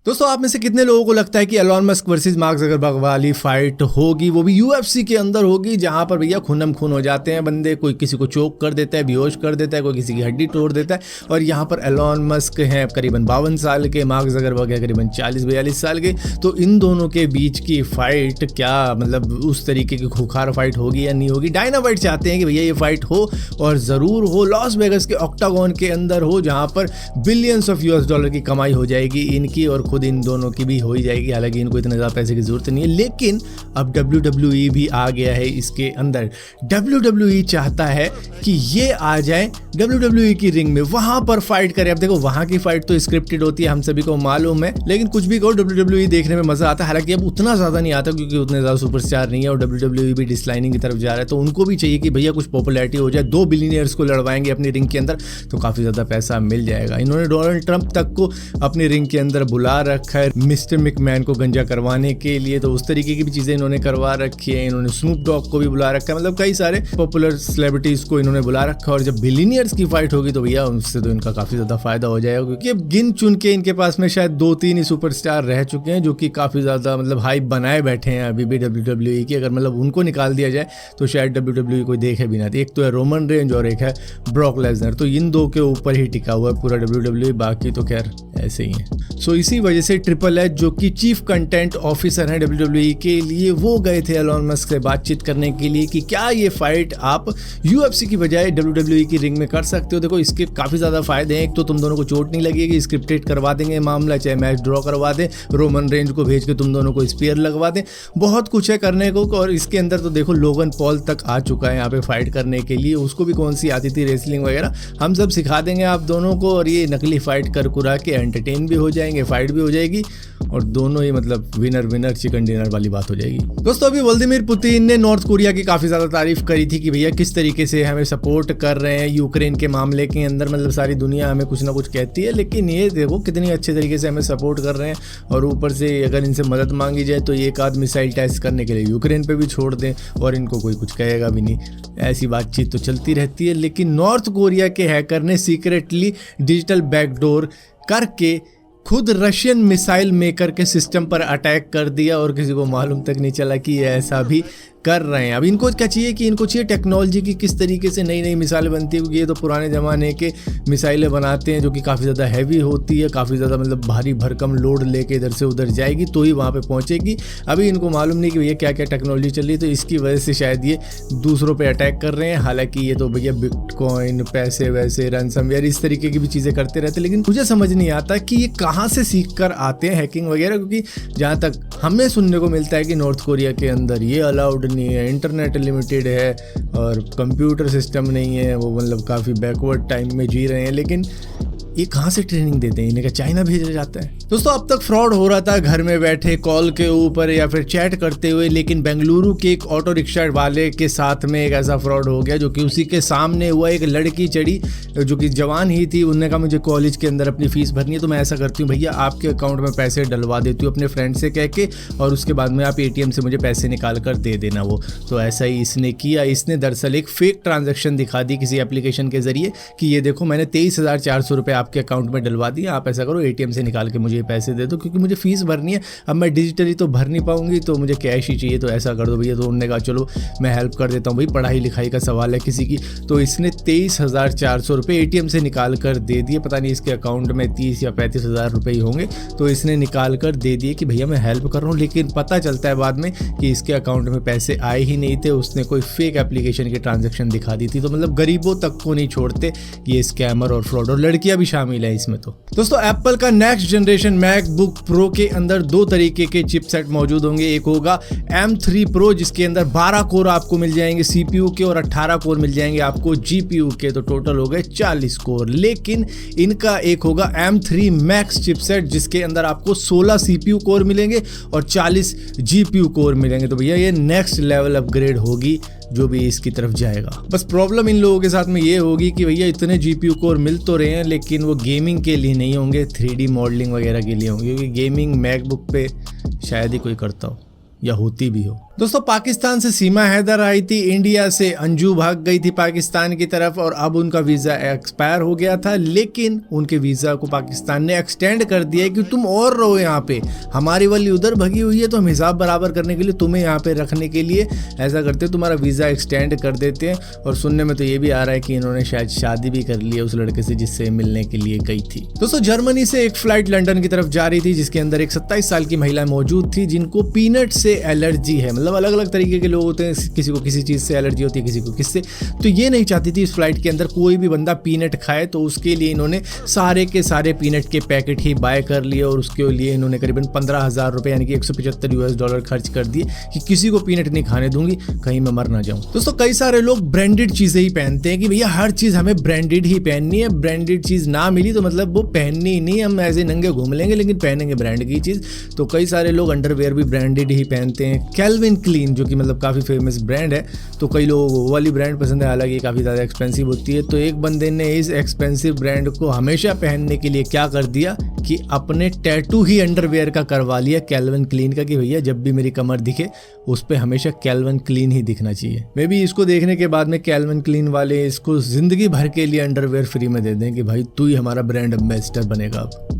दोस्तों आप में से कितने लोगों को लगता है कि Elon Musk versus mark Zuckerberg वाली फाइट होगी, वो भी यूएफसी के अंदर होगी, जहां पर भैया खूनम खून हो जाते हैं बंदे, कोई किसी को चोक कर देता है, बेहोश कर देता है, कोई किसी की हड्डी तोड़ देता है। और यहाँ पर एलॉन मस्क हैं करीबन 52 साल के, मार्क ज़करबर्ग है करीबन 40-42 साल के। तो इन दोनों के बीच की फाइट क्या मतलब उस तरीके की खूंखार फाइट होगी या नहीं होगी? डायनामाइट चाहते हैं कि भैया ये फाइट हो और ज़रूर हो, लॉस वेगस के ऑक्टागन के अंदर हो, जहाँ पर बिलियंस ऑफ यूएस डॉलर की कमाई हो जाएगी इनकी और खुद इन दोनों की भी हो ही जाएगी। हालांकि इनको इतने ज़्यादा पैसे की जरूरत नहीं है, लेकिन अब WWE भी आ गया है इसके अंदर। WWE चाहता है कि ये आ जाए WWE की रिंग में, वहां पर फाइट करे। अब देखो वहां की फाइट तो स्क्रिप्टेड होती है, हम सभी को मालूम है, लेकिन कुछ भी कहो WWE देखने में मजा आता है। हालांकि अब उतना ज़्यादा नहीं आता क्योंकि उतने ज़्यादा सुपरस्टार नहीं है और WWE भी डिसलाइनिंग की तरफ जा रहा है। तो उनको भी चाहिए कि भैया कुछ पॉपुलैरिटी हो जाए, 2 बिलियनियर्स को लड़वाएंगे अपनी रिंग के अंदर तो काफ़ी ज़्यादा पैसा मिल जाएगा। इन्होंने डोनाल्ड ट्रंप तक को अपनी रिंग के अंदर बुला रखा है मिस्टर मैकमैन को गंजा करवाने के लिए, तो उस तरीके की भी चीज़ें इन्होंने करवा रखी है। इन्होंने स्नूप डॉग को भी बुला रखा है, मतलब कई सारे पॉपुलर सेलिब्रिटीज़ को इन्होंने बुला रखा है। और जब बिलियनियर्स की फाइट होगी तो भैया उससे तो इनका काफ़ी ज़्यादा फायदा हो जाएगा, क्योंकि अब गिन चुन के इनके पास में शायद 2-3 ही सुपरस्टार रह चुके हैं जो कि काफ़ी ज़्यादा मतलब हाइप बनाए बैठे हैं अभी भी WWE की। अगर मतलब उनको निकाल दिया जाए तो शायद WWE कोई देखे भी ना। एक तो है रोमन रेंज और एक है ब्रॉक लेसनर, तो इन दो के ऊपर ही टिका हुआ है पूरा WWE, बाकी तो खैर ऐसे ही है। सो इसी वजह से ट्रिपल एच जो कि चीफ कंटेंट ऑफिसर हैं WWE के लिए, वो गए थे एलॉन मस्क से बातचीत करने के लिए कि क्या ये फाइट आप UFC की बजाय WWE की रिंग में कर सकते हो। देखो इसके काफ़ी ज़्यादा फायदे हैं। एक तो तुम दोनों को चोट नहीं लगेगी, स्क्रिप्टेड करवा देंगे मामला, चाहे मैच ड्रॉ करवा दें, रोमन रेंज को भेज के तुम दोनों को स्पीयर लगवा दें, बहुत कुछ है करने को। और इसके अंदर तो देखो लोगन पॉल तक आ चुका है यहाँ पे फाइट करने के लिए, उसको भी कौन सी आती थी रेसलिंग वगैरह, हम सब सिखा देंगे आप दोनों को। और ये नकली फाइट कर कुरा के एंटरटेन भी हो जाएंगे, फाइट भी हो जाएगी और दोनों ही मतलब विनर विनर चिकन डिनर वाली बात हो जाएगी। दोस्तों अभी व्लादिमीर पुतिन ने नॉर्थ कोरिया की काफ़ी ज़्यादा तारीफ करी थी कि भैया किस तरीके से हमें सपोर्ट कर रहे हैं यूक्रेन के मामले के अंदर, मतलब सारी दुनिया हमें कुछ ना कुछ कहती है, लेकिन ये देखो कितनी अच्छे तरीके से हमें सपोर्ट कर रहे हैं। और ऊपर से अगर इनसे मदद मांगी जाए तो एक आध मिसाइल टेस्ट करने के लिए यूक्रेन पे भी छोड़ दें और इनको कोई कुछ कहेगा भी नहीं। ऐसी बातचीत तो चलती रहती है। लेकिन नॉर्थ कोरिया के हैकर ने सीक्रेटली डिजिटल बैकडोर करके खुद रशियन मिसाइल मेकर के सिस्टम पर अटैक कर दिया और किसी को मालूम तक नहीं चला कि ये ऐसा भी कर रहे हैं। अब इनको क्या चाहिए कि इनको चाहिए टेक्नोलॉजी की किस तरीके से नई नई मिसाइलें बनती है, क्योंकि ये तो पुराने ज़माने के मिसाइलें बनाते हैं जो कि काफ़ी ज़्यादा हैवी होती है, काफ़ी ज़्यादा मतलब भारी भरकम लोड लेके इधर से उधर जाएगी तो ही वहाँ पे पहुँचेगी। अभी इनको मालूम नहीं कि भैया क्या क्या टेक्नोलॉजी चल रही है, तो इसकी वजह से शायद ये दूसरों पर अटैक कर रहे हैं। हालाँकि ये तो भैया बिटकॉइन, पैसे वैसे, रनसमवेयर इस तरीके की भी चीज़ें करते रहते, लेकिन मुझे समझ नहीं आता कि ये कहाँ से सीख कर आते हैं हैकिंग वगैरह, क्योंकि जहाँ तक हमें सुनने को मिलता है कि नॉर्थ कोरिया के अंदर ये अलाउड नहीं है, इंटरनेट लिमिटेड है और कंप्यूटर सिस्टम नहीं है, वो मतलब काफ़ी बैकवर्ड टाइम में जी रहे हैं। लेकिन ये कहाँ से ट्रेनिंग देते हैं? इन्हें क्या चाइना भेजा जाता है? दोस्तों अब तक फ्रॉड हो रहा था घर में बैठे कॉल के ऊपर या फिर चैट करते हुए, लेकिन बेंगलुरु के एक ऑटो रिक्शा वाले के साथ में एक ऐसा फ्रॉड हो गया जो कि उसी के सामने हुआ। एक लड़की चढ़ी जो कि जवान ही थी, उन्होंने कहा मुझे कॉलेज के अंदर अपनी फ़ीस भरनी है, तो मैं ऐसा करती हूँ भैया आपके अकाउंट में पैसे डलवा देती हूँ अपने फ्रेंड से कह के, और उसके बाद में आप ATM से मुझे पैसे निकाल कर दे देना वो। तो ऐसा ही इसने किया। इसने दरअसल एक फेक ट्रांजेक्शन दिखा दी किसी एप्लीकेशन के जरिए कि ये देखो मैंने 23,400 रुपये आपके अकाउंट में डलवा दिया, आप ऐसा करो ATM से निकाल के मुझे पैसे दे दो, क्योंकि मुझे फीस भरनी है, अब मैं डिजिटली तो भर नहीं पाऊंगी, तो मुझे कैश ही चाहिए, तो ऐसा कर दो भैया। तो उन्होंने कहा चलो मैं हेल्प कर देता हूँ भाई, पढ़ाई लिखाई का सवाल है किसी की। तो इसने 23,400 रुपये ATM से निकाल कर दे दिए। पता नहीं इसके अकाउंट में 30 या 35 हज़ार रुपये ही होंगे, तो इसने निकाल कर दे दिए कि भैया मैं हेल्प कर रहा हूँ। लेकिन पता चलता है बाद में कि इसके अकाउंट में पैसे आए ही नहीं थे, उसने कोई फेक एप्लीकेशन की ट्रांजेक्शन दिखा दी थी। तो मतलब गरीबों तक को नहीं छोड़ते ये स्कैमर और फ्रॉड, और लड़कियां भी शामिल है इसमें। तो दोस्तों एप्पल का नेक्स्ट जनरेशन मैकबुक प्रो के अंदर 2 तरीके के चिपसेट मौजूद होंगे। एक होगा M3 Pro जिसके अंदर 12 कोर आपको मिल जाएंगे CPU के और 18 कोर मिल जाएंगे आपको GPU के, तो टोटल हो गए 40 कोर। लेकिन इनका एक होगा M3 Max चिपसेट जिसके अंदर आपको 16 CPU कोर मिलेंगे और 40 GPU कोर मिलेंगे। तो भैया ये नेक्स्ट लेवल अपग्रेड होगी जो भी इसकी तरफ जाएगा। बस प्रॉब्लम इन लोगों के साथ में ये होगी कि भैया इतने GPU कोर मिल तो रहे हैं, लेकिन वो गेमिंग के लिए नहीं होंगे, 3D मॉडलिंग वगैरह के लिए होंगे, क्योंकि गेमिंग मैकबुक पे शायद ही कोई करता हो या होती भी हो। दोस्तों पाकिस्तान से सीमा हैदर आई थी, इंडिया से अंजू भाग गई थी पाकिस्तान की तरफ और अब उनका वीज़ा एक्सपायर हो गया था, लेकिन उनके वीज़ा को पाकिस्तान ने एक्सटेंड कर दिया है कि तुम और रहो यहाँ पे, हमारी वाली उधर भगी हुई है तो हम हिसाब बराबर करने के लिए तुम्हें यहाँ पे रखने के लिए ऐसा करते तुम्हारा वीज़ा एक्सटेंड कर देते हैं। और सुनने में तो ये भी आ रहा है कि इन्होंने शायद शादी भी कर ली है उस लड़के से जिससे मिलने के लिए गई थी। दोस्तों जर्मनी से एक फ्लाइट लंदन की तरफ जा रही थी जिसके अंदर एक 27 साल की महिला मौजूद थी जिनको पीनट से एलर्जी है। मतलब अलग अलग तरीके के लोग होते हैं, किसी को किसी चीज़ से एलर्जी होती है, किसी को किससे। तो ये नहीं चाहती थी इस फ्लाइट के अंदर कोई भी बंदा पीनट खाए, तो उसके लिए इन्होंने सारे के सारे पीनट के पैकेट ही बाय कर लिए और उसके लिए इन्होंने करीबन 15,000 रुपये यानी कि $175 खर्च कर दिए कि किसी को पीनट नहीं खाने दूंगी, कहीं मैं मर ना जाऊं। दोस्तों कई सारे लोग ब्रांडेड चीज़ें ही पहनते हैं कि भैया हर चीज़ हमें ब्रांडेड ही पहननी है, ब्रांडेड चीज़ ना मिली तो मतलब वो पहननी ही नहीं, हम ऐसे नंगे घूम लेंगे लेकिन पहनेंगे ब्रांड की चीज़। तो कई सारे लोग अंडरवेयर भी ब्रांडेड ही पहनते हैं। कैल्विन क्लीन जो कि मतलब काफ़ी फेमस ब्रांड है, तो कई लोगों को वो वाली ब्रांड पसंद है, हालांकि काफ़ी ज़्यादा एक्सपेंसिव होती है। तो एक बंदे ने इस एक्सपेंसिव ब्रांड को हमेशा पहनने के लिए क्या कर दिया कि अपने टैटू ही अंडरवेयर का करवा लिया कैल्विन क्लीन का, कि भैया जब भी मेरी कमर दिखे उस पर हमेशा कैल्विन क्लीन ही दिखना चाहिए। मे बी इसको देखने के बाद में कैल्विन क्लीन वाले इसको ज़िंदगी भर के लिए अंडरवेयर फ्री में दे दें कि भाई तू ही हमारा ब्रांड एम्बेसडर बनेगा अब।